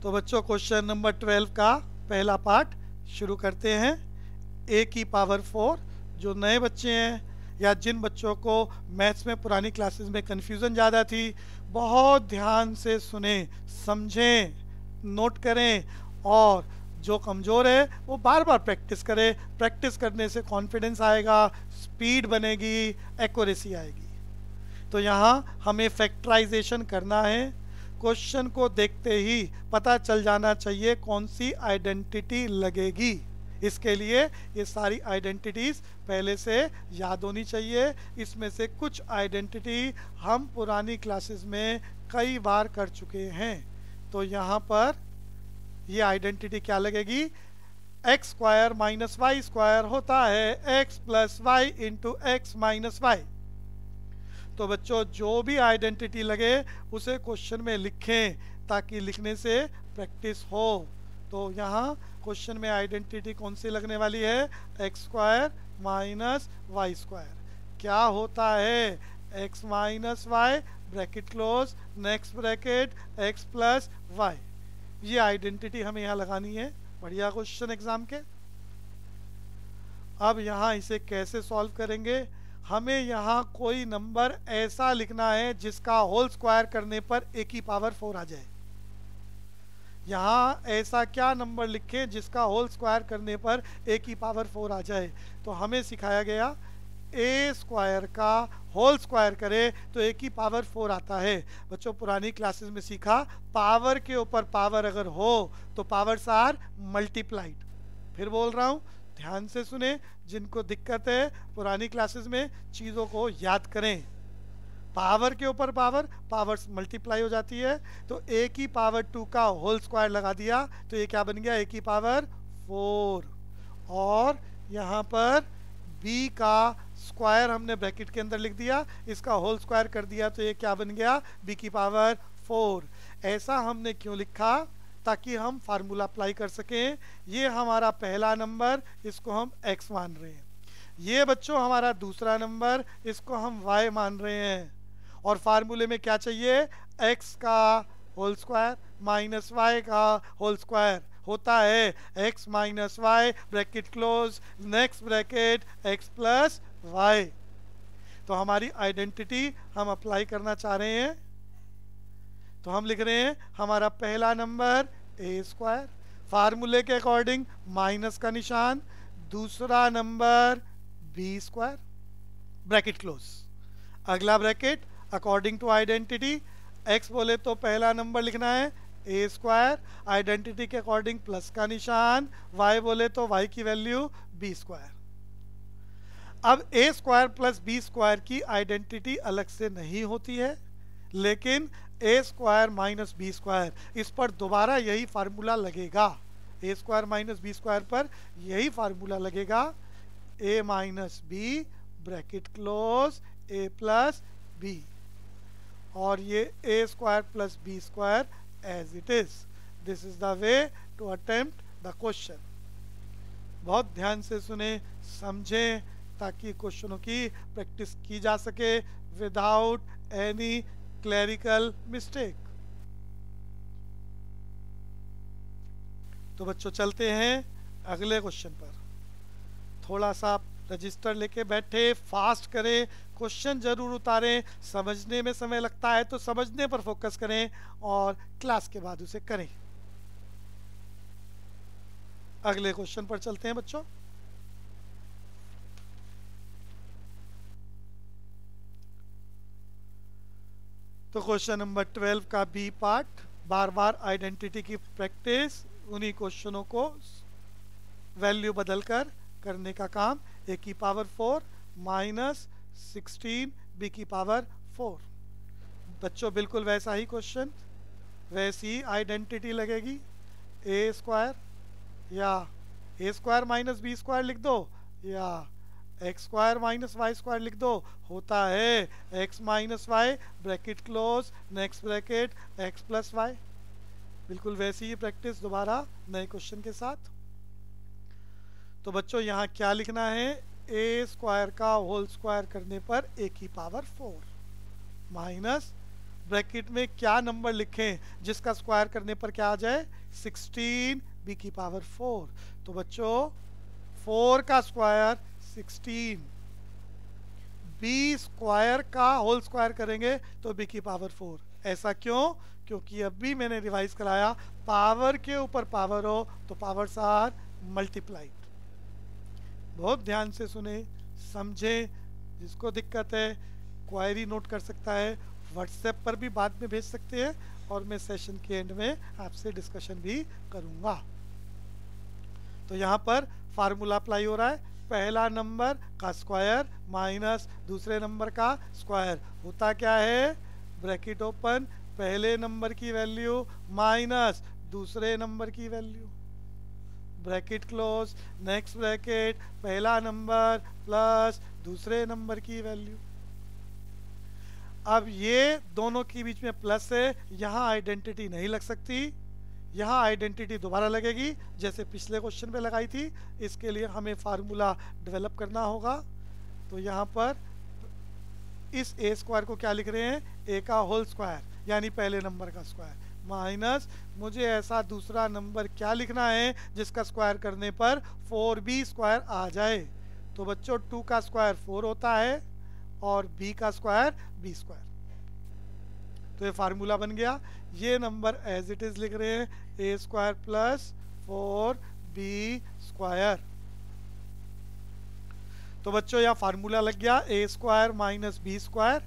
तो बच्चों question number 12 का पहला पार्ट शुरू करते हैं। ए की पावर 4। जो नए बच्चे हैं या जिन बच्चों को मैथ्स में पुरानी क्लासेस में कन्फ्यूज़न ज़्यादा थी, बहुत ध्यान से सुने, समझें, नोट करें, और जो कमज़ोर है वो बार बार प्रैक्टिस करें। प्रैक्टिस करने से कॉन्फिडेंस आएगा, स्पीड बनेगी, एक्यूरेसी आएगी। तो यहाँ हमें फैक्टराइजेशन करना है। क्वेश्चन को देखते ही पता चल जाना चाहिए कौन सी आइडेंटिटी लगेगी। इसके लिए ये सारी आइडेंटिटीज़ पहले से याद होनी चाहिए। इसमें से कुछ आइडेंटिटी हम पुरानी क्लासेस में कई बार कर चुके हैं। तो यहाँ पर ये आइडेंटिटी क्या लगेगी? X square minus y square होता है x plus y into x minus y. तो बच्चों जो भी आइडेंटिटी लगे उसे क्वेश्चन में लिखें ताकि लिखने से प्रैक्टिस हो। तो यहाँ क्वेश्चन में आइडेंटिटी कौन सी लगने वाली है? X square minus y square. क्या होता है? X minus y bracket close, next bracket x plus y. ये आइडेंटिटी हमें यहाँ लगानी है। बढ़िया क्वेश्चन एग्जाम के। अब यहाँ इसे कैसे सॉल्व करेंगे? हमें यहाँ कोई नंबर ऐसा लिखना है जिसका होल स्क्वायर करने पर ए की पावर 4 आ जाए। यहाँ ऐसा क्या नंबर लिखें जिसका होल स्क्वायर करने पर ए की पावर 4 आ जाए? तो हमें सिखाया गया ए स्क्वायर का होल स्क्वायर करे तो ए की पावर 4 आता है। बच्चों पुरानी क्लासेस में सीखा, पावर के ऊपर पावर अगर हो तो पावर्स आर मल्टीप्लाइड। फिर बोल रहा हूँ, ध्यान से सुने। जिनको दिक्कत है पुरानी क्लासेस में, चीज़ों को याद करें। पावर के ऊपर पावर, पावर्स मल्टीप्लाई हो जाती है। तो ए की पावर 2 का होल स्क्वायर लगा दिया तो ये क्या बन गया? ए की पावर 4। और यहाँ पर बी का स्क्वायर हमने ब्रैकेट के अंदर लिख दिया, इसका होल स्क्वायर कर दिया तो ये क्या बन गया? बी की पावर 4। ऐसा हमने क्यों लिखा? ताकि हम फार्मूला अप्लाई कर सकें। ये हमारा पहला नंबर, इसको हम x मान रहे हैं। ये बच्चों हमारा दूसरा नंबर, इसको हम y मान रहे हैं। और फार्मूले में क्या चाहिए? x का होल स्क्वायर माइनस y का होल स्क्वायर होता है x minus y bracket close, next bracket x plus y. तो हमारी आइडेंटिटी हम अप्लाई करना चाह रहे हैं। तो हम लिख रहे हैं हमारा पहला नंबर ए स्क्वायर, फार्मूले के अकॉर्डिंग माइनस का निशान, दूसरा number B square bracket close, अगला bracket according to identity. X बोले तो पहला नंबर लिखना है ए स्क्वायर, आइडेंटिटी के अकॉर्डिंग प्लस का निशान, वाई बोले तो वाई की वैल्यू बी स्क्वायर। अब A square plus B square की आइडेंटिटी अलग से नहीं होती है, लेकिन A square minus B square, इस पर दोबारा यही फार्मूला लगेगा। A square minus B square पर यही फार्मूला लगेगा, A minus B bracket close A plus B. और ये A square plus B square as it is. This is the way to attempt the question. बहुत ध्यान से सुने, समझें, ताकि क्वेश्चनों की प्रैक्टिस की जा सके विदाउट एनी क्लैरिकल मिस्टेक। तो बच्चों चलते हैं अगले क्वेश्चन पर। थोड़ा सा रजिस्टर लेके बैठे, फास्ट करें, क्वेश्चन जरूर उतारें। समझने में समय लगता है तो समझने पर फोकस करें और क्लास के बाद उसे करें। अगले क्वेश्चन पर चलते हैं बच्चों। तो क्वेश्चन नंबर 12 का बी पार्ट, बार बार आइडेंटिटी की प्रैक्टिस, उन्हीं क्वेश्चनों को वैल्यू बदलकर करने का काम। ए की पावर 4 माइनस 16 बी की पावर 4। बच्चों बिल्कुल वैसा ही क्वेश्चन, वैसी आइडेंटिटी लगेगी। ए स्क्वायर या a square minus B square लिख दो, या x square minus y square लिख दो, होता है x minus y bracket close, next bracket x plus y. बिल्कुल वैसी ही प्रैक्टिस दोबारा नए क्वेश्चन के साथ। तो बच्चों यहाँ क्या लिखना है? ए स्क्वायर का होल स्क्वायर करने पर ए की पावर 4 माइनस ब्रैकेट में क्या नंबर लिखें जिसका स्क्वायर करने पर क्या आ जाए 16 b की पावर 4। तो बच्चों 4 का स्क्वायर 16, b स्क्वायर का होल स्क्वायर करेंगे तो b की पावर 4। ऐसा क्यों? क्योंकि अभी मैंने रिवाइज कराया पावर के ऊपर पावर हो तो पावर्स आर मल्टीप्लाइड। बहुत ध्यान से सुने, समझें। जिसको दिक्कत है क्वायरी नोट कर सकता है, व्हाट्सएप पर भी बाद में भेज सकते हैं और मैं सेशन के एंड में आपसे डिस्कशन भी करूंगा। तो यहाँ पर फार्मूला अप्लाई हो रहा है, पहला नंबर का स्क्वायर माइनस दूसरे नंबर का स्क्वायर होता क्या है, ब्रैकेट ओपन, पहले नंबर की वैल्यू माइनस दूसरे नंबर की value, bracket close, next bracket, पहला नंबर प्लस दूसरे नंबर की वैल्यू। अब ये दोनों के बीच में प्लस है, यहाँ आइडेंटिटी नहीं लग सकती, यहाँ आइडेंटिटी दोबारा लगेगी जैसे पिछले क्वेश्चन में लगाई थी। इसके लिए हमें फार्मूला डेवलप करना होगा। तो यहाँ पर इस ए स्क्वायर को क्या लिख रहे हैं, ए का होल स्क्वायर यानी पहले नंबर का स्क्वायर माइनस मुझे ऐसा दूसरा नंबर क्या लिखना है जिसका स्क्वायर करने पर 4b स्क्वायर आ जाए। तो बच्चों 2 का स्क्वायर 4 होता है और b का स्क्वायर b स्क्वायर। तो ये फार्मूला बन गया। ये नंबर एज इट इज लिख रहे हैं ए स्क्वायर प्लस 4b स्क्वायर। तो बच्चों यह फार्मूला लग गया ए स्क्वायर माइनस बी स्क्वायर,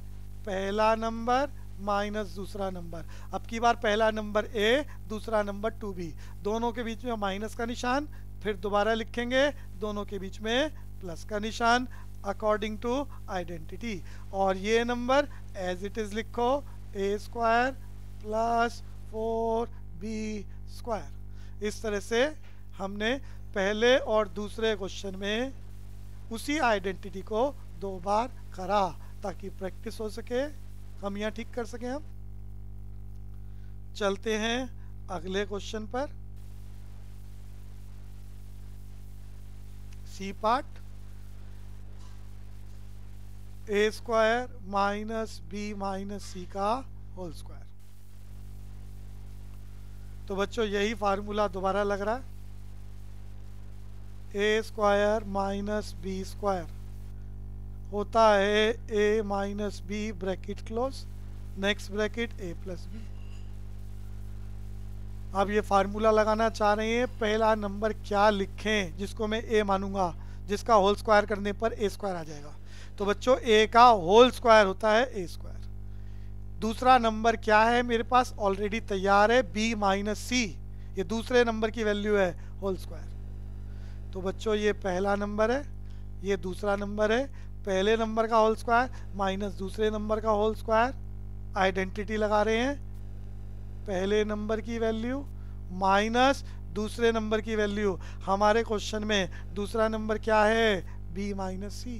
पहला नंबर माइनस दूसरा नंबर। अब की बार पहला नंबर ए, दूसरा नंबर 2b, दोनों के बीच में माइनस का निशान, फिर दोबारा लिखेंगे दोनों के बीच में प्लस का निशान अकॉर्डिंग टू आइडेंटिटी। और ये नंबर एज इट इज लिखो ए स्क्वायर प्लस 4b स्क्वायर। इस तरह से हमने पहले और दूसरे क्वेश्चन में उसी आइडेंटिटी को 2 बार करा ताकि प्रैक्टिस हो सके, हम यहाँ ठीक कर सकें। हम चलते हैं अगले क्वेश्चन पर, सी पार्ट, ए स्क्वायर माइनस बी माइनस सी का होल स्क्वायर। तो बच्चों यही फार्मूला दोबारा लग रहा है, A square minus B square होता है A minus B bracket close, next bracket A plus B. अब ये फार्मूला लगाना चाह रहे हैं, पहला नंबर क्या लिखें जिसको मैं ए मानूंगा, जिसका होल स्क्वायर करने पर ए स्क्वायर आ जाएगा। तो बच्चों ए का होल स्क्वायर होता है ए स्क्वायर। दूसरा नंबर क्या है मेरे पास ऑलरेडी तैयार है, बी माइनस सी, ये दूसरे नंबर की वैल्यू है होल स्क्वायर। तो बच्चों ये पहला नंबर है, ये दूसरा नंबर है, पहले नंबर का होल स्क्वायर माइनस दूसरे नंबर का होल स्क्वायर, आइडेंटिटी लगा रहे हैं, पहले नंबर की वैल्यू माइनस दूसरे नंबर की वैल्यू। हमारे क्वेश्चन में दूसरा नंबर क्या है, b माइनस सी,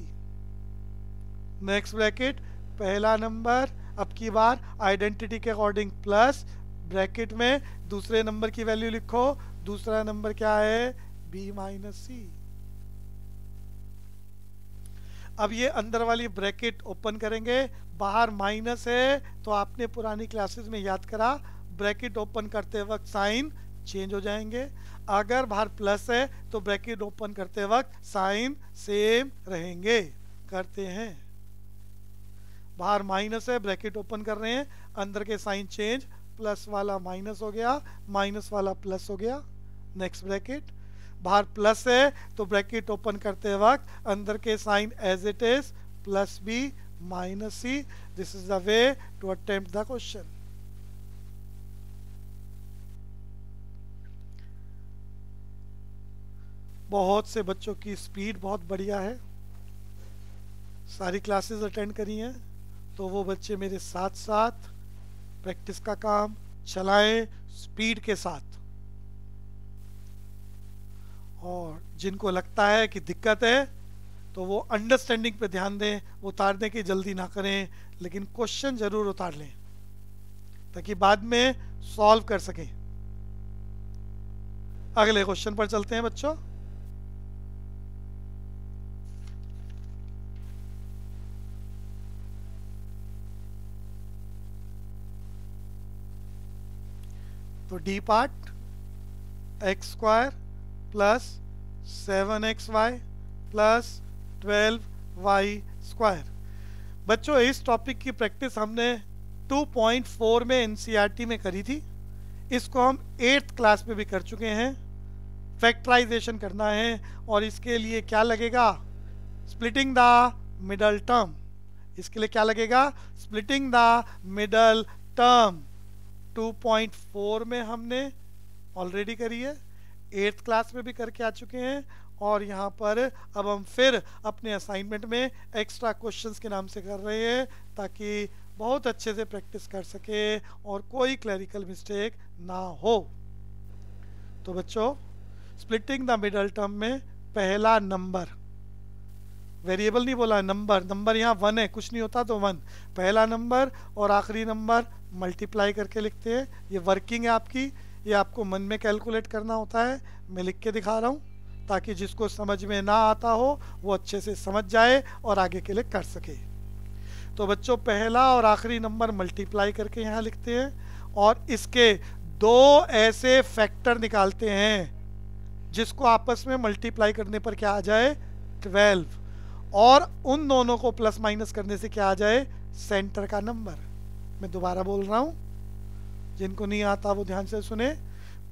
नेक्स्ट ब्रैकेट, पहला नंबर, अब की बार आइडेंटिटी के अकॉर्डिंग प्लस, ब्रैकेट में दूसरे नंबर की वैल्यू लिखो, दूसरा नंबर क्या है, b माइनस सी। अब ये अंदर वाली ब्रैकेट ओपन करेंगे, बाहर माइनस है तो आपने पुरानी क्लासेस में याद करा ब्रैकेट ओपन करते वक्त साइन चेंज हो जाएंगे, अगर बाहर प्लस है तो ब्रैकेट ओपन करते वक्त साइन सेम रहेंगे। करते हैं, बाहर माइनस है ब्रैकेट ओपन कर रहे हैं, अंदर के साइन चेंज, प्लस वाला माइनस हो गया, माइनस वाला प्लस हो गया, नेक्स्ट ब्रैकेट, बाहर प्लस है तो ब्रैकेट ओपन करते वक्त अंदर के sign as it is plus B minus C. This is the way to attempt the question. बहुत से बच्चों की स्पीड बहुत बढ़िया है, सारी क्लासेस अटेंड करी हैं, तो वो बच्चे मेरे साथ साथ प्रैक्टिस का काम चलाएं स्पीड के साथ। और जिनको लगता है कि दिक्कत है तो वो अंडरस्टैंडिंग पे ध्यान दें, उतारने की जल्दी ना करें, लेकिन क्वेश्चन जरूर उतार लें ताकि बाद में सॉल्व कर सकें। अगले क्वेश्चन पर चलते हैं बच्चों। तो D part x square plus 7xy plus 12y square. बच्चों इस टॉपिक की प्रैक्टिस हमने 2.4 में एनसीईआरटी में करी थी। इसको हम 8th क्लास में भी कर चुके हैं। फैक्टराइजेशन करना है और इसके लिए क्या लगेगा, स्प्लिटिंग द मिडल टर्म। इसके लिए क्या लगेगा, स्प्लिटिंग द मिडल टर्म। 2.4 में हमने ऑलरेडी करी है, 8th क्लास में भी करके आ चुके हैं और यहाँ पर अब हम फिर अपने असाइनमेंट में एक्स्ट्रा क्वेश्चंस के नाम से कर रहे हैं ताकि बहुत अच्छे से प्रैक्टिस कर सके और कोई क्लरिकल मिस्टेक ना हो। तो बच्चों स्प्लिटिंग द मिडल टर्म में पहला नंबर, वेरिएबल नहीं बोला, नंबर, नंबर यहाँ 1 है, कुछ नहीं होता तो 1, पहला नंबर और आखिरी नंबर मल्टीप्लाई करके लिखते हैं। ये वर्किंग है आपकी, ये आपको मन में कैलकुलेट करना होता है। मैं लिख के दिखा रहा हूँ ताकि जिसको समझ में ना आता हो वो अच्छे से समझ जाए और आगे के लिए कर सके। तो बच्चों पहला और आखिरी नंबर मल्टीप्लाई करके यहाँ लिखते हैं और इसके दो ऐसे फैक्टर निकालते हैं जिसको आपस में मल्टीप्लाई करने पर क्या आ जाए, 12, और उन दोनों को प्लस माइनस करने से क्या आ जाए, सेंटर का नंबर। मैं दोबारा बोल रहा हूँ, जिनको नहीं आता वो ध्यान से सुने।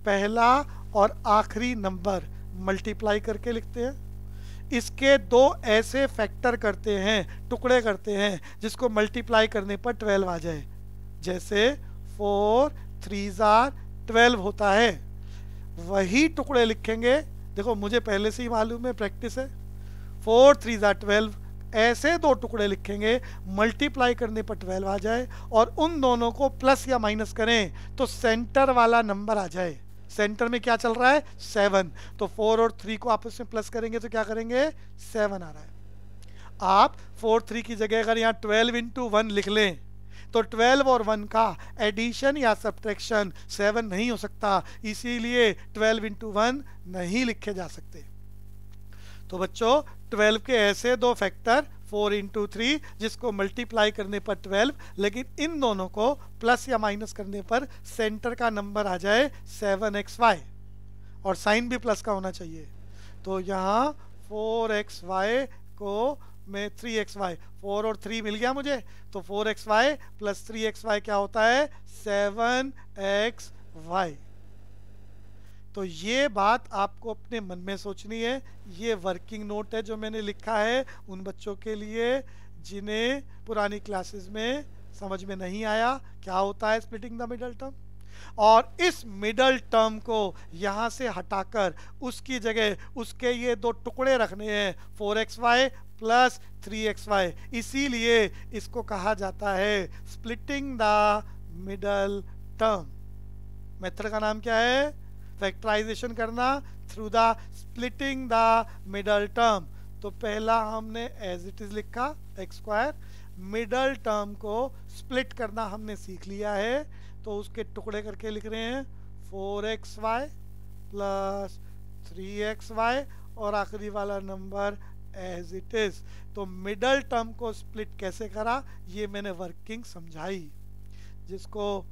पहला और आखिरी नंबर मल्टीप्लाई करके लिखते हैं, इसके दो ऐसे फैक्टर करते हैं, टुकड़े करते हैं जिसको मल्टीप्लाई करने पर 12 आ जाए। जैसे 4 3s are 12 होता है, वही टुकड़े लिखेंगे। देखो मुझे पहले से ही मालूम है, प्रैक्टिस है। 4 3s are 12 ऐसे दो टुकड़े लिखेंगे, मल्टीप्लाई करने पर 12 आ जाए और उन दोनों को प्लस या माइनस करें तो सेंटर वाला नंबर आ जाए। सेंटर में क्या चल रहा है, 7, तो 4 और 3 को आपस में प्लस करेंगे तो क्या करेंगे, 7 आ रहा है। आप 4 3 की जगह अगर यहाँ 12 into 1 लिख लें तो 12 और 1 का एडिशन या सब्ट्रैक्शन 7 नहीं हो सकता, इसीलिए 12 into 1 नहीं लिखे जा सकते। तो बच्चों 12 के ऐसे दो फैक्टर 4 into 3 जिसको मल्टीप्लाई करने पर 12, लेकिन इन दोनों को प्लस या माइनस करने पर सेंटर का नंबर आ जाए 7xy और साइन भी प्लस का होना चाहिए। तो यहाँ 4xy को मैं 3xy, 4 और 3 मिल गया मुझे, तो 4xy प्लस 3xy क्या होता है, 7xy। तो ये बात आपको अपने मन में सोचनी है। ये वर्किंग नोट है जो मैंने लिखा है उन बच्चों के लिए जिन्हें पुरानी क्लासेस में समझ में नहीं आया क्या होता है स्प्लिटिंग द मिडल टर्म। और इस मिडल टर्म को यहाँ से हटाकर उसकी जगह उसके ये दो टुकड़े रखने हैं, 4xy प्लस 3xy, इसीलिए इसको कहा जाता है splitting the middle term. Method का नाम क्या है, फैक्टराइजेशन करना through the splitting the middle term. तो पहला हमने एज इट इज लिखा एक्स स्क्वायर, मिडल टर्म को स्प्लिट करना हमने सीख लिया है तो उसके टुकड़े करके लिख रहे हैं 4xy प्लस 3xy और आखिरी वाला नंबर एज इट इज। तो मिडल टर्म को स्प्लिट कैसे करा ये मैंने वर्किंग समझाई। जिसको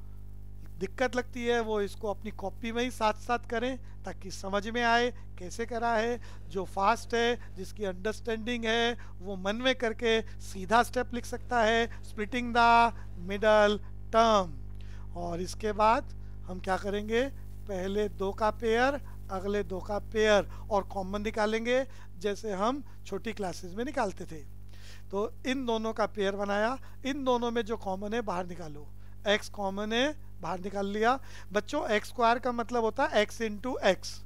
दिक्कत लगती है वो इसको अपनी कॉपी में ही साथ साथ करें ताकि समझ में आए कैसे करा है। जो फास्ट है, जिसकी अंडरस्टैंडिंग है, वो मन में करके सीधा स्टेप लिख सकता है स्प्लिटिंग द मिडल टर्म। और इसके बाद हम क्या करेंगे, पहले 2 का पेयर, अगले 2 का पेयर और कॉमन निकालेंगे जैसे हम छोटी क्लासेस में निकालते थे। तो इन दोनों का पेयर बनाया, इन दोनों में जो कॉमन है बाहर निकालो। x कॉमन है, बाहर निकाल लिया। बच्चों x स्क्वायर का मतलब होता है x इंटू एक्स,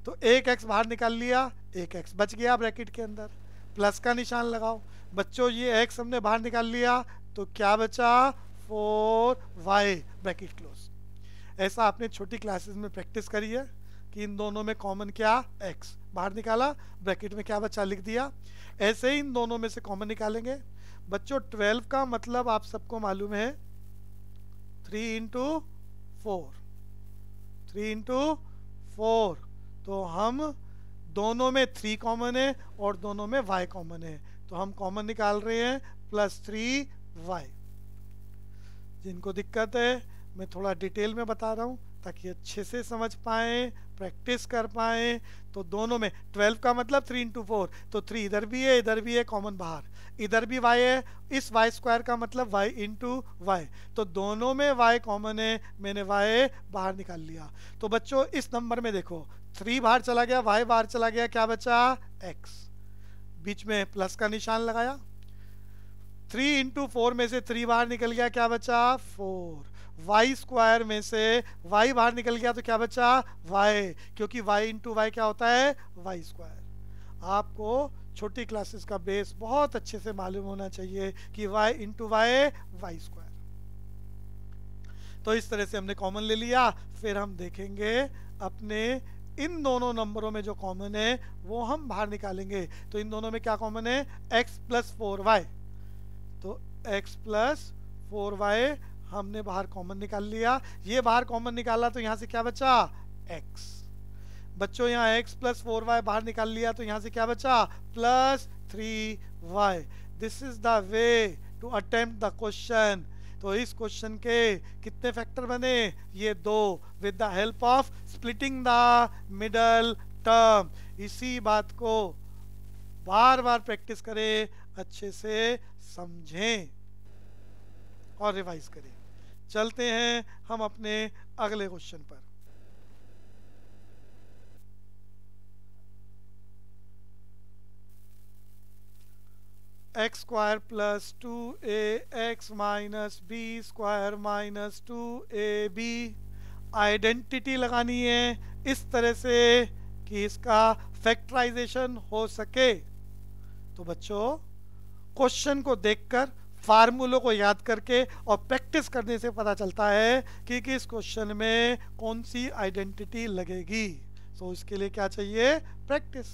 तो एक x बाहर निकाल लिया, एक x बच गया ब्रैकेट के अंदर, प्लस का निशान लगाओ। बच्चों ये x हमने बाहर निकाल लिया तो क्या बचा, 4y ब्रैकेट क्लोज। ऐसा आपने छोटी क्लासेस में प्रैक्टिस करी है कि इन दोनों में कॉमन क्या, x बाहर निकाला, ब्रैकेट में क्या बचा लिख दिया। ऐसे ही इन दोनों में से कॉमन निकालेंगे। बच्चों 12 का मतलब आप सबको मालूम है 3 into 4, 3 into 4, तो हम दोनों में 3 कॉमन है और दोनों में y कॉमन है, तो हम कॉमन निकाल रहे हैं प्लस 3y। जिनको दिक्कत है मैं थोड़ा डिटेल में बता रहा हूँ ताकि अच्छे से समझ पाए, प्रैक्टिस कर पाए। तो दोनों में 12 का मतलब 3 इंटू 4, तो 3 इधर भी है कॉमन बाहर, इधर भी y है, इस y स्क्वायर का मतलब y इंटू वाई, तो दोनों में y कॉमन है, मैंने y बाहर निकाल लिया। तो बच्चों इस नंबर में देखो 3 बाहर चला गया, y बाहर चला गया, क्या बचा x, बीच में प्लस का निशान लगाया। 3 इंटू 4 में से 3 बाहर निकल गया, क्या बचा 4। वाई स्क्वायर में से y बाहर निकल गया तो क्या बचा y, क्योंकि y इंटू वाई क्या होता है वाई स्क्वायर। आपको छोटी क्लासेस का बेस बहुत अच्छे से मालूम होना चाहिए कि y इंटू वाई स्क्वायर। तो इस तरह से हमने कॉमन ले लिया। फिर हम देखेंगे अपने इन दोनों नंबरों में जो कॉमन है वो हम बाहर निकालेंगे। तो इन दोनों में क्या कॉमन है, x प्लस 4y, तो x प्लस 4y हमने बाहर कॉमन निकाल लिया। ये बाहर कॉमन निकाला तो यहाँ से क्या बचा x। बच्चों यहाँ x प्लस 4y बाहर निकाल लिया तो यहाँ से क्या बचा plus 3y। This is the way to attempt the question. तो इस क्वेश्चन के कितने फैक्टर बने, ये 2, with the help of splitting the middle term. इसी बात को बार बार प्रैक्टिस करें, अच्छे से समझें और रिवाइज करें। चलते हैं हम अपने अगले क्वेश्चन पर। X square plus 2ax minus B square minus 2ab। Identity लगानी है इस तरह से कि इसका फैक्टराइजेशन हो सके। तो बच्चों क्वेश्चन को देखकर, फार्मूलों को याद करके और प्रैक्टिस करने से पता चलता है कि किस क्वेश्चन में कौन सी आइडेंटिटी लगेगी। तो इसके लिए क्या चाहिए, प्रैक्टिस,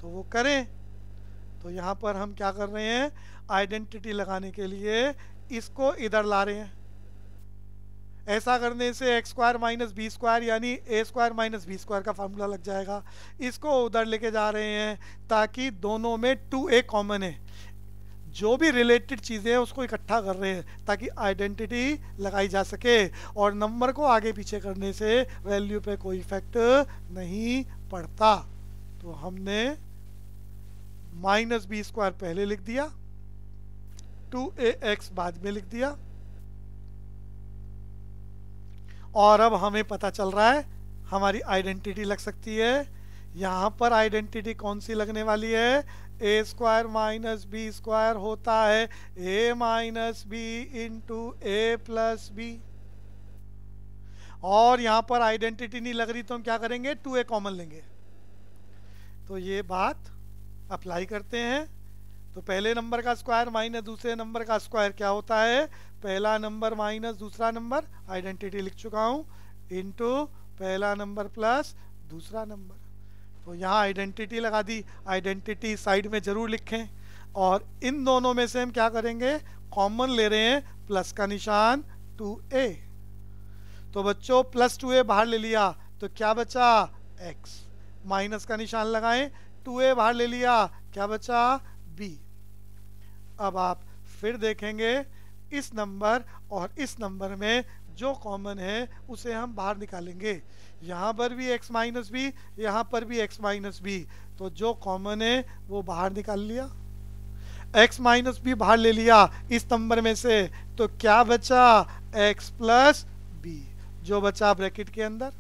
तो वो करें। तो यहाँ पर हम क्या कर रहे हैं, आइडेंटिटी लगाने के लिए इसको इधर ला रहे हैं। ऐसा करने से X square minus B square यानी A square minus B square का फार्मूला लग जाएगा। इसको उधर लेके जा रहे हैं ताकि दोनों में 2a कॉमन है। जो भी रिलेटेड चीज़ें हैं उसको इकट्ठा कर रहे हैं ताकि आइडेंटिटी लगाई जा सके, और नंबर को आगे पीछे करने से वैल्यू पे कोई इफेक्ट नहीं पड़ता। तो हमने माइनस बी स्क्वायर पहले लिख दिया, 2ax बाद में लिख दिया, और अब हमें पता चल रहा है हमारी आइडेंटिटी लग सकती है। यहाँ पर आइडेंटिटी कौन सी लगने वाली है, A square minus B square होता है A minus B into A plus B. और यहाँ पर आइडेंटिटी नहीं लग रही तो हम क्या करेंगे, 2a कॉमन लेंगे। तो ये बात अप्लाई करते हैं। तो पहले नंबर का स्क्वायर माइनस दूसरे नंबर का स्क्वायर क्या होता है, पहला नंबर माइनस दूसरा नंबर, आइडेंटिटी लिख चुका हूँ, इनटू पहला नंबर प्लस दूसरा नंबर। तो यहाँ आइडेंटिटी लगा दी। आइडेंटिटी साइड में जरूर लिखें। और इन दोनों में से हम क्या करेंगे, कॉमन ले रहे हैं, प्लस का निशान 2a। तो बच्चों प्लस 2a बाहर ले लिया तो क्या बचा x, माइनस का निशान लगाएं, 2a बाहर ले लिया, क्या बचा b। अब आप फिर देखेंगे इस नंबर और इस नंबर में जो कॉमन है उसे हम बाहर निकालेंगे। यहाँ पर भी x माइनस बी, यहाँ पर भी x माइनस बी, तो जो कॉमन है वो बाहर निकाल लिया। x माइनस बी बाहर ले लिया इस नंबर में से, तो क्या बचा x प्लस बी, जो बचा ब्रैकेट के अंदर।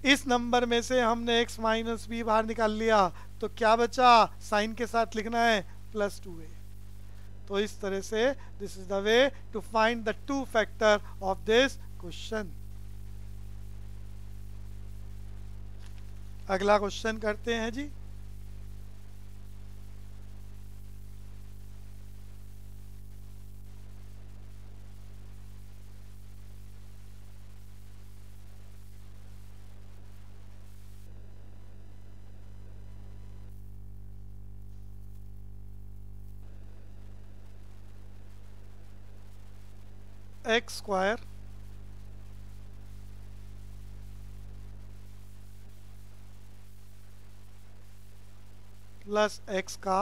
इस नंबर में से हमने x माइनस बी बाहर निकाल लिया तो क्या बचा, साइन के साथ लिखना है प्लस 2a। तो इस तरह से this is the way to find the two factor of this question. अगला क्वेश्चन करते हैं जी। एक्स स्क्वायर प्लस एक्स का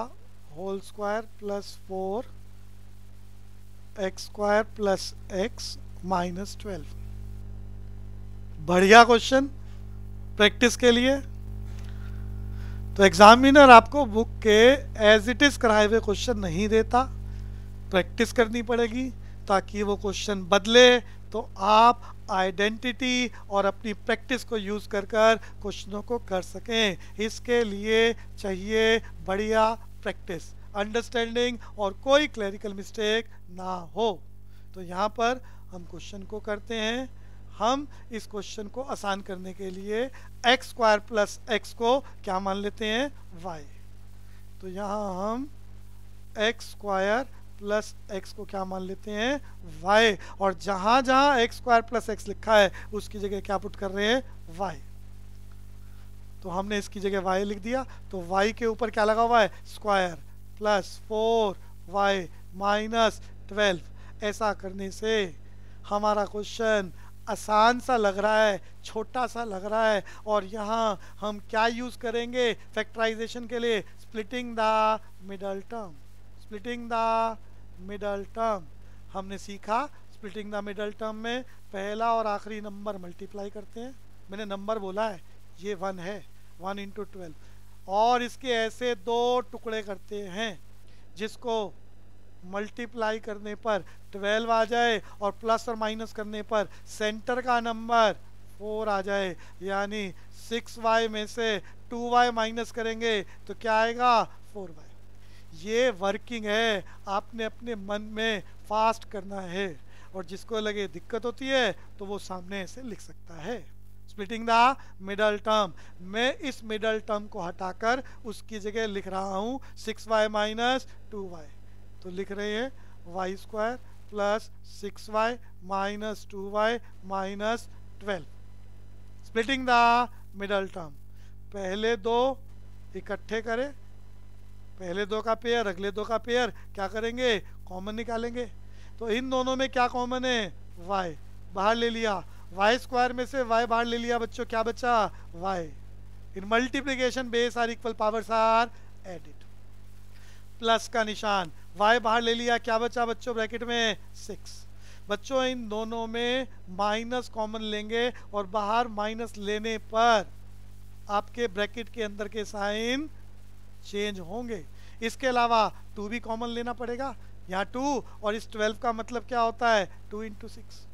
whole square plus 4 X square plus X minus 12 बढ़िया क्वेश्चन प्रैक्टिस के लिए। तो एग्जामिनर आपको बुक के एज इट इज कराए हुए क्वेश्चन नहीं देता, प्रैक्टिस करनी पड़ेगी ताकि वो क्वेश्चन बदले, तो आप आइडेंटिटी और अपनी प्रैक्टिस को यूज कर कर क्वेश्चनों को कर सकें। इसके लिए चाहिए बढ़िया प्रैक्टिस, अंडरस्टैंडिंग और कोई क्लरिकल मिस्टेक ना हो। तो यहाँ पर हम क्वेश्चन को करते हैं। हम इस क्वेश्चन को आसान करने के लिए एक्स स्क्वायर प्लस एक्स को क्या मान लेते हैं, वाई। तो यहाँ हम एक्स स्क्वायर प्लस एक्स को क्या मान लेते हैं, वाई। और जहां जहां एक्स स्क्वायर प्लस एक्स लिखा है उसकी जगह क्या पुट कर रहे हैं, वाई। तो हमने इसकी जगह वाई लिख दिया। तो वाई के ऊपर क्या लगा हुआ है, स्क्वायर प्लस 4y माइनस 12। ऐसा करने से हमारा क्वेश्चन आसान सा लग रहा है, छोटा सा लग रहा है। और यहाँ हम क्या यूज करेंगे फैक्टराइजेशन के लिए, splitting the middle term. Splitting the middle term हमने सीखा। स्प्लिटिंग द मिडल टर्म में पहला और आखिरी नंबर मल्टीप्लाई करते हैं। मैंने नंबर बोला है, ये 1 है, 1 इंटू 12। और इसके ऐसे दो टुकड़े करते हैं जिसको मल्टीप्लाई करने पर 12 आ जाए और प्लस और माइनस करने पर सेंटर का नंबर 4 आ जाए। यानी 6y में से 2y माइनस करेंगे तो क्या आएगा, 4y। ये वर्किंग है, आपने अपने मन में फास्ट करना है। और जिसको लगे दिक्कत होती है तो वो सामने ऐसे लिख सकता है, स्प्लिटिंग द मिडल टर्म। मैं इस मिडल टर्म को हटाकर उसकी जगह लिख रहा हूं 6y माइनस 2y। तो लिख रहे हैं Y square plus 6y minus 2y minus 12। Splitting the middle term, पहले दो इकट्ठे करें, पहले दो का पेयर अगले दो का पेयर क्या करेंगे, कॉमन निकालेंगे। तो इन दोनों में क्या कॉमन है, y बाहर ले लिया। y स्क्वायर में से y बाहर ले लिया बच्चों, क्या बचा, y। In multiplication base are equal powers are added. Plus का निशान, y बाहर ले लिया, क्या बचा बच्चों ब्रैकेट में, 6। बच्चों इन दोनों में माइनस कॉमन लेंगे और बाहर माइनस लेने पर आपके ब्रैकेट के अंदर के साइन चेंज होंगे। इसके अलावा 2 भी कॉमन लेना पड़ेगा, यहाँ 2 और इस 12 का मतलब क्या होता है, 2 इंटू 6।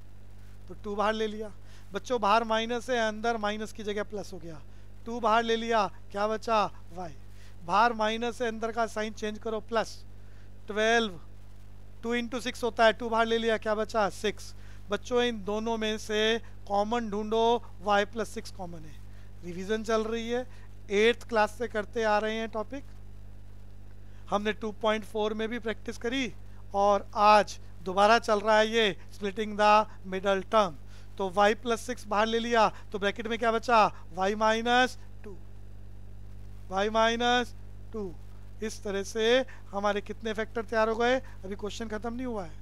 तो 2 बाहर ले लिया बच्चों, बाहर माइनस है, अंदर माइनस की जगह प्लस हो गया। 2 बाहर ले लिया, क्या बचा, y। बाहर माइनस है, अंदर का साइन चेंज करो, प्लस 12 2 इंटू 6 होता है, 2 बाहर ले लिया, क्या बचा, 6। बच्चों इन दोनों में से कॉमन ढूंढो, y प्लस 6 कॉमन है। रिवीजन चल रही है, 8th क्लास से करते आ रहे हैं टॉपिक। हमने 2.4 में भी प्रैक्टिस करी और आज दोबारा चल रहा है ये स्प्लिटिंग द मिडल टर्म। तो y प्लस 6 बाहर ले लिया तो ब्रैकेट में क्या बचा, y माइनस 2, y माइनस 2। इस तरह से हमारे कितने फैक्टर तैयार हो गए, अभी क्वेश्चन खत्म नहीं हुआ है,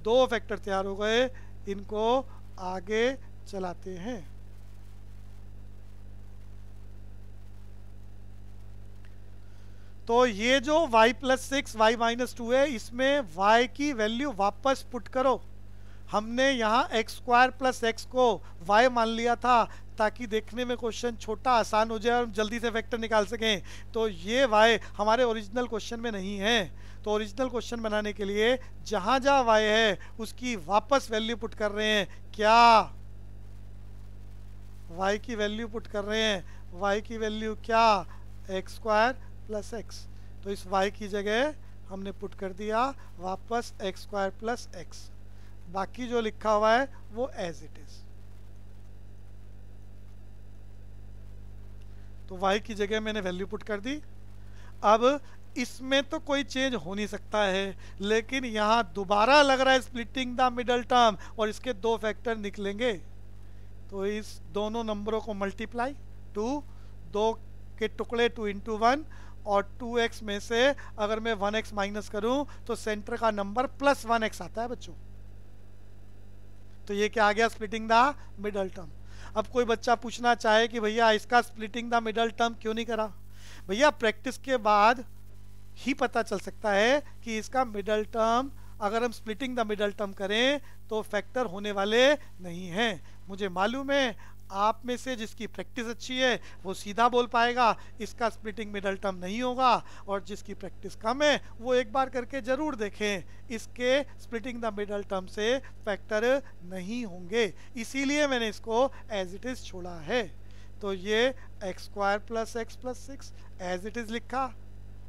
2 फैक्टर तैयार हो गए। इनको आगे चलाते हैं। तो ये जो y प्लस 6 y माइनस 2 है, इसमें y की वैल्यू वापस पुट करो। हमने यहाँ एक्स स्क्वायर प्लस एक्स को y मान लिया था ताकि देखने में क्वेश्चन छोटा आसान हो जाए और जल्दी से वेक्टर निकाल सकें। तो ये y हमारे ओरिजिनल क्वेश्चन में नहीं है। तो ओरिजिनल क्वेश्चन बनाने के लिए जहाँ जहाँ y है उसकी वापस वैल्यू पुट कर रहे हैं। क्या y की वैल्यू पुट कर रहे हैं, y की वैल्यू क्या, एक्स स्क्वायर प्लस एक्स। तो इस y की जगह हमने पुट कर दिया वापस एक्स स्क्वायर प्लस एक्स। बाकी जो लिखा हुआ है वो एज इट इज। तो y की जगह मैंने वैल्यू पुट कर दी। अब इसमें तो कोई चेंज हो नहीं सकता है, लेकिन यहाँ दोबारा लग रहा है स्प्लिटिंग द मिडल टर्म और इसके 2 फैक्टर निकलेंगे। तो इस दोनों नंबरों को मल्टीप्लाई, 2 के टुकड़े 2 इंटू 1 और 2x में से अगर मैं 1x माइनस करूं तो सेंटर का नंबर प्लस 1x आता है बच्चों। तो ये क्या आ गया, स्प्लिटिंग द मिडल टर्म। अब कोई बच्चा पूछना चाहे कि भैया इसका स्प्लिटिंग द मिडल टर्म क्यों नहीं करा, भैया प्रैक्टिस के बाद ही पता चल सकता है कि इसका मिडल टर्म अगर हम स्प्लिटिंग द मिडल टर्म करें तो फैक्टर होने वाले नहीं हैं। मुझे मालूम है आप में से जिसकी प्रैक्टिस अच्छी है वो सीधा बोल पाएगा, इसका स्प्लिटिंग मिडल टर्म नहीं होगा, और जिसकी प्रैक्टिस कम है वो एक बार करके ज़रूर देखें, इसके स्प्लिटिंग द मिडल टर्म से फैक्टर नहीं होंगे, इसीलिए मैंने इसको एज इट इज़ छोड़ा है। तो ये x square plus x plus 6 as it is लिखा,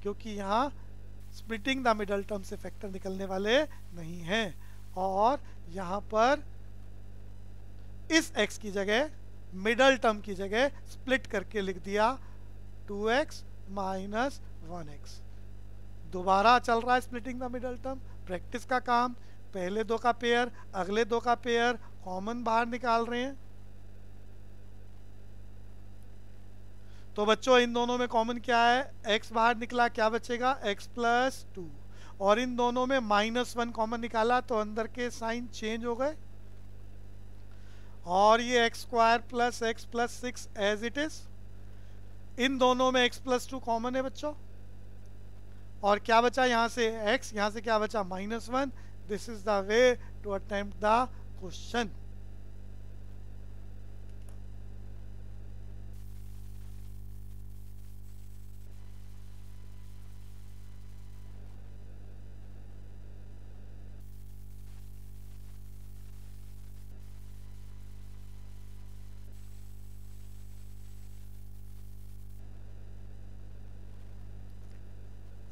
क्योंकि यहाँ स्प्लिटिंग द मिडल टर्म से फैक्टर निकलने वाले नहीं हैं। और यहाँ पर इस x की जगह मिडल टर्म की जगह स्प्लिट करके लिख दिया 2x माइनस 1x। दोबारा चल रहा है splitting the middle term, practice का काम, पहले दो का पेयर अगले दो का पेयर कॉमन बाहर निकाल रहे हैं। तो बच्चों इन दोनों में कॉमन क्या है, x बाहर निकला, क्या बचेगा x प्लस 2, और इन दोनों में -1 कॉमन निकाला तो अंदर के साइन चेंज हो गए, और ये x square plus x plus 6 as it is. इन दोनों में x प्लस 2 कॉमन है बच्चों, और क्या बचा यहाँ से x, यहाँ से क्या बचा -1। This is the way to attempt the question.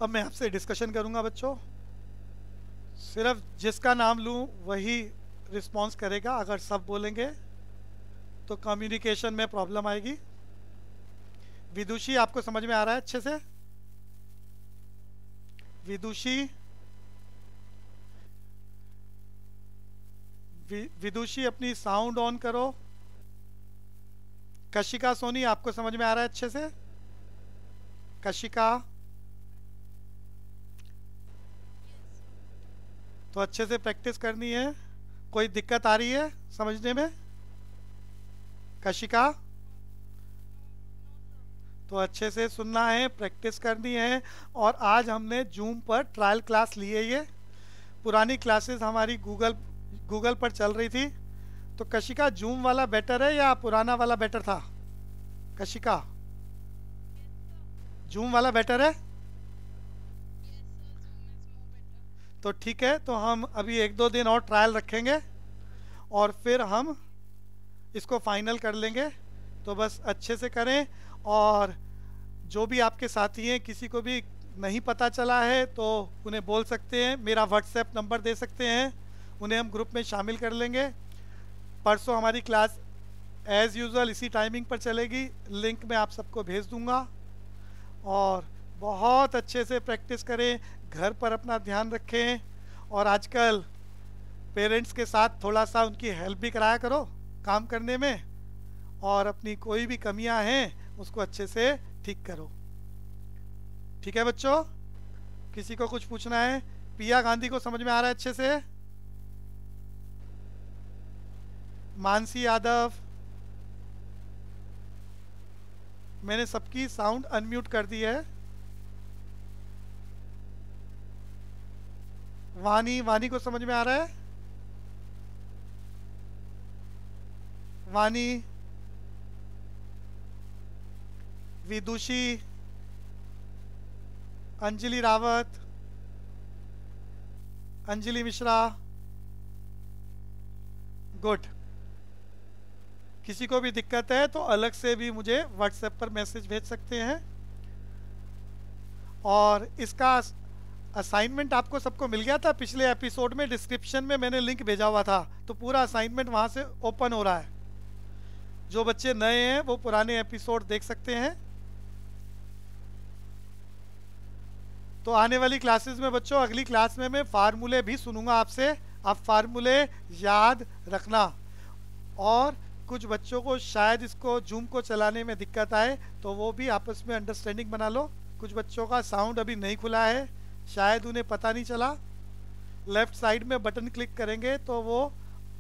अब मैं आपसे डिस्कशन करूंगा बच्चों, सिर्फ जिसका नाम लूं वही रिस्पॉन्स करेगा, अगर सब बोलेंगे तो कम्युनिकेशन में प्रॉब्लम आएगी। विदुषी आपको समझ में आ रहा है अच्छे से? विदुषी, विदुषी अपनी साउंड ऑन करो। कशिका सोनी आपको समझ में आ रहा है अच्छे से? कशिका, तो अच्छे से प्रैक्टिस करनी है। कोई दिक्कत आ रही है समझने में? कशिका, तो अच्छे से सुनना है, प्रैक्टिस करनी है। और आज हमने जूम पर ट्रायल क्लास ली है। ये पुरानी क्लासेस हमारी गूगल पर चल रही थी। तो कशिका, जूम वाला बेटर है या पुराना वाला बेटर था? कशिका, जूम वाला बेटर है? तो ठीक है, तो हम अभी 1-2 दिन और ट्रायल रखेंगे और फिर हम इसको फाइनल कर लेंगे। तो बस अच्छे से करें, और जो भी आपके साथी हैं किसी को भी नहीं पता चला है तो उन्हें बोल सकते हैं, मेरा व्हाट्सएप नंबर दे सकते हैं, उन्हें हम ग्रुप में शामिल कर लेंगे। परसों हमारी क्लास एज़ यूजुअल इसी टाइमिंग पर चलेगी, लिंक मैं आप सबको भेज दूंगा। और बहुत अच्छे से प्रैक्टिस करें, घर पर अपना ध्यान रखें, और आजकल पेरेंट्स के साथ थोड़ा सा उनकी हेल्प भी कराया करो काम करने में, और अपनी कोई भी कमियां हैं उसको अच्छे से ठीक करो। ठीक है बच्चों, किसी को कुछ पूछना है? पिया गांधी को समझ में आ रहा है अच्छे से? मानसी यादव, मैंने सबकी साउंड अनम्यूट कर दी है। वानी को समझ में आ रहा है? वानी, विदुषी, अंजलि रावत, अंजलि मिश्रा, गुड। किसी को भी दिक्कत है तो अलग से भी मुझे व्हाट्सएप पर मैसेज भेज सकते हैं। और इसका असाइनमेंट आपको सबको मिल गया था पिछले एपिसोड में, डिस्क्रिप्शन में मैंने लिंक भेजा हुआ था, तो पूरा असाइनमेंट वहाँ से ओपन हो रहा है। जो बच्चे नए हैं वो पुराने एपिसोड देख सकते हैं। तो आने वाली क्लासेस में बच्चों, अगली क्लास में मैं फार्मूले भी सुनूंगा आपसे, आप फार्मूले याद रखना। और कुछ बच्चों को शायद इसको जूम को चलाने में दिक्कत आए तो वो भी आपस में अंडरस्टैंडिंग बना लो। कुछ बच्चों का साउंड अभी नहीं खुला है, शायद उन्हें पता नहीं चला। लेफ्ट साइड में बटन क्लिक करेंगे तो वो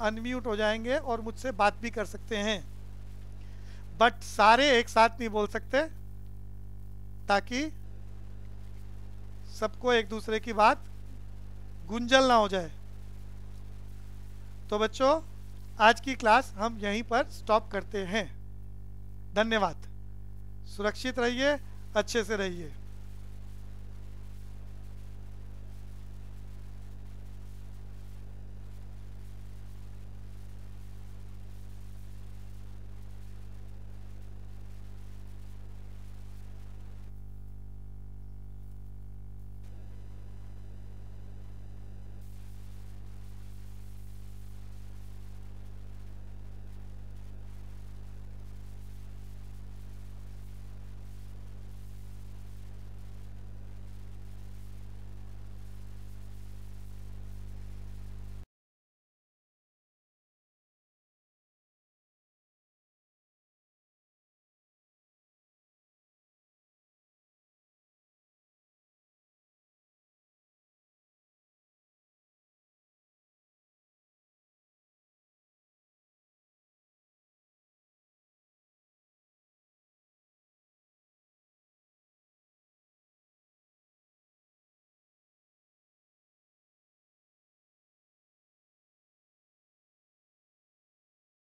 अनम्यूट हो जाएंगे और मुझसे बात भी कर सकते हैं, बट सारे एक साथ नहीं बोल सकते, ताकि सबको एक दूसरे की बात गुंजल ना हो जाए। तो बच्चों आज की क्लास हम यहीं पर स्टॉप करते हैं। धन्यवाद। सुरक्षित रहिए, अच्छे से रहिए।